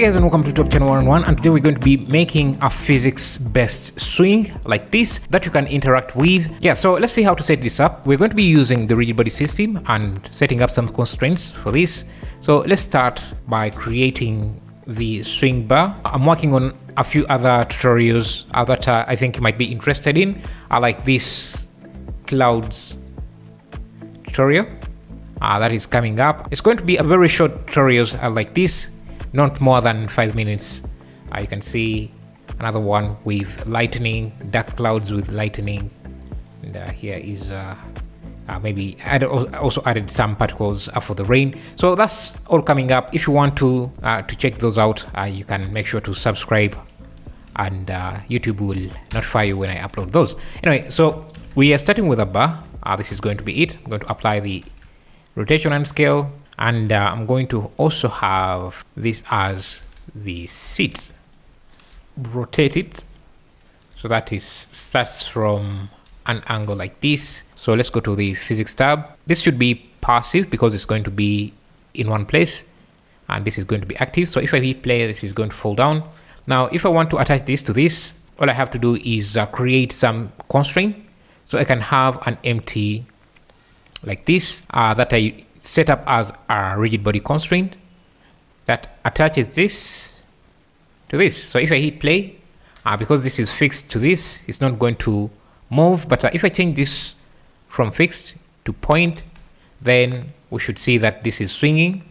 Hey guys, and welcome to Top Channel 101, and today we're going to be making a physics-based swing like this that you can interact with. Yeah, so let's see how to set this up. We're going to be using the rigid body system and setting up some constraints for this. So let's start by creating the swing bar. I'm working on a few other tutorials that I think you might be interested in. I like this clouds tutorial that is coming up. It's going to be a very short tutorial like this, not more than 5 minutes. You can see another one with lightning, dark clouds with lightning, and here is maybe I also added some particles for the rain. So that's all coming up. If you want to check those out, you can make sure to subscribe, and YouTube will notify you when I upload those. Anyway, so we are starting with a bar. This is going to be it. I'm going to apply the rotation and scale, and I'm going to also have this as the seat. Rotate it so that it starts from an angle like this. So let's go to the physics tab. This should be passive because it's going to be in one place, and this is going to be active. So if I hit play, this is going to fall down. Now if I want to attach this to this, all I have to do is create some constraint. So I can have an empty like this that I set up as a rigid body constraint that attaches this to this. So if I hit play, because this is fixed to this, it's not going to move. But if I change this from fixed to point, then we should see that this is swinging.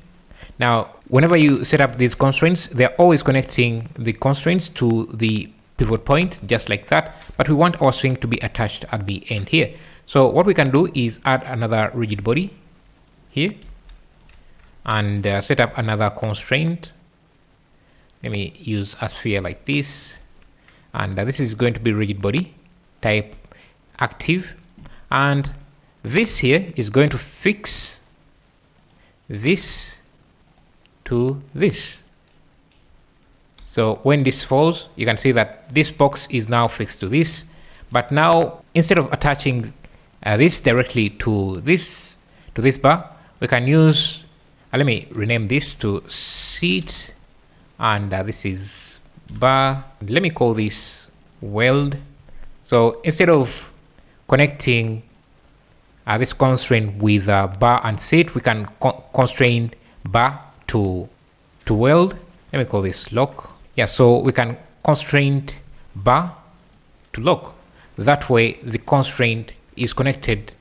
Now, whenever you set up these constraints, they're always connecting the constraints to the pivot point, just like that. But we want our swing to be attached at the end here. So what we can do is add another rigid body here and set up another constraint. Let me use a sphere like this, and this is going to be rigid body type active, and this here is going to fix this to this. So when this falls, you can see that this box is now fixed to this. But now instead of attaching this directly to this bar, we can use, let me rename this to seat, and this is bar. Let me call this weld. So instead of connecting this constraint with bar and seat, we can constrain bar to weld. Let me call this lock. Yeah, so we can constrain bar to lock. That way the constraint is connected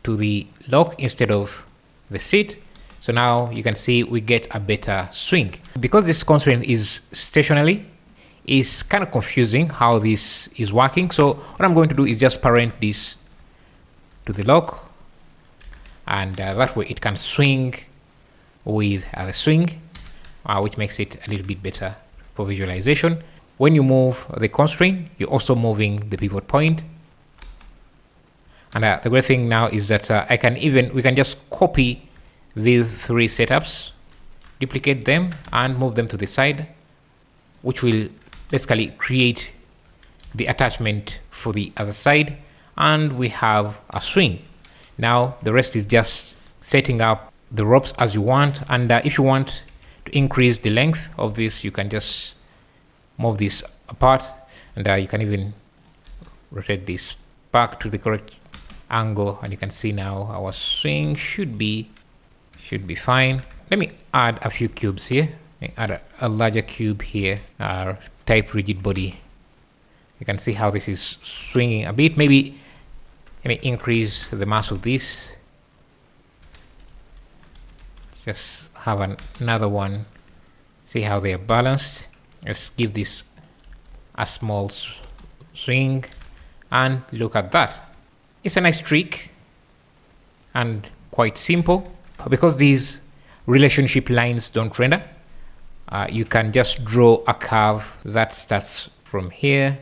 to the lock instead of the seat. So now you can see we get a better swing. Because this constraint is stationary, it's kind of confusing how this is working. So what I'm going to do is just parent this to the lock, and that way it can swing with the swing, which makes it a little bit better for visualization. When you move the constraint, you're also moving the pivot point. And the great thing now is that we can just copy these three setups, duplicate them, and move them to the side, which will basically create the attachment for the other side, and we have a swing. Now the rest is just setting up the ropes as you want, and if you want to increase the length of this, you can just move this apart, and you can even rotate this back to the correct angle, and you can see now our swing should be fine. Let me add a few cubes here. Add a larger cube here, type rigid body. You can see how this is swinging a bit. Maybe let me increase the mass of this. Let's just have another one. See how they are balanced. Let's give this a small swing, and look at that. It's a nice trick and quite simple. Because these relationship lines don't render, you can just draw a curve that starts from here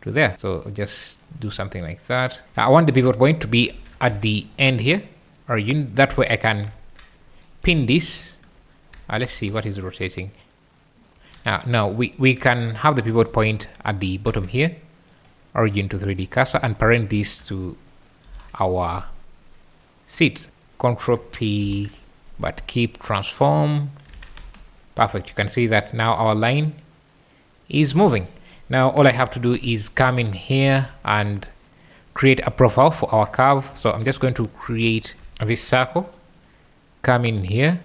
to there. So just do something like that. I want the pivot point to be at the end here, or that way I can pin this. Let's see what is rotating. Now we can have the pivot point at the bottom here, origin to 3D cursor, and parent this to our seat. Control P, but keep transform Perfect. You can see that now our line is moving. Now all I have to do is come in here and create a profile for our curve. So I'm just going to create this circle, come in here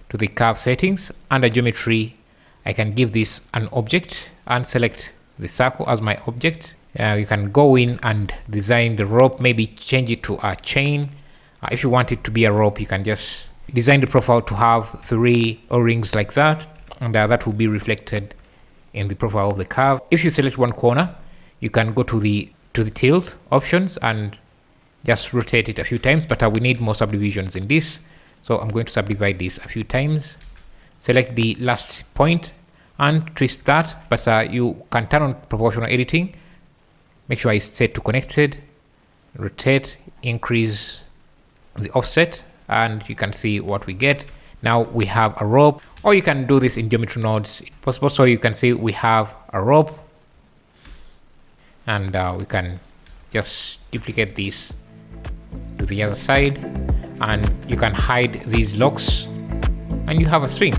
to the curve settings. Under geometry, I can give this an object and select the circle as my object. You can go in and design the rope, maybe change it to a chain. If you want it to be a rope, you can just design the profile to have 3 O-rings like that, and that will be reflected in the profile of the curve. If you select one corner, you can go to the tilt options and just rotate it a few times, but we need more subdivisions in this. So I'm going to subdivide this a few times. Select the last point and twist that, but you can turn on proportional editing. Make sure it's set to connected, rotate, increase the offset, and you can see what we get. Now we have a rope, or you can do this in geometry nodes if possible. So you can see we have a rope, and we can just duplicate this to the other side, and you can hide these locks and you have a swing.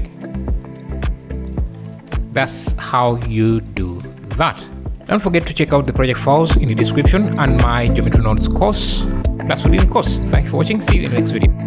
That's how you do that. Don't forget to check out the project files in the description and my geometry nodes course. That's within the course. Thank you for watching. See you in the next video.